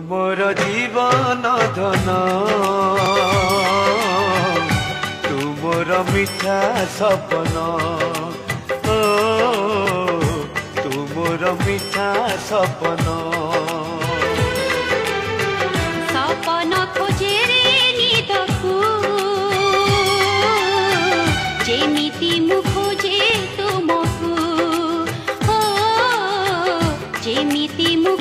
मोर जीवन धन तुमर मिठा सपन तुमर मिठा सपन सपन खोजे रे निदकु जेमिति मु खोजे तुमकु जेमिति मु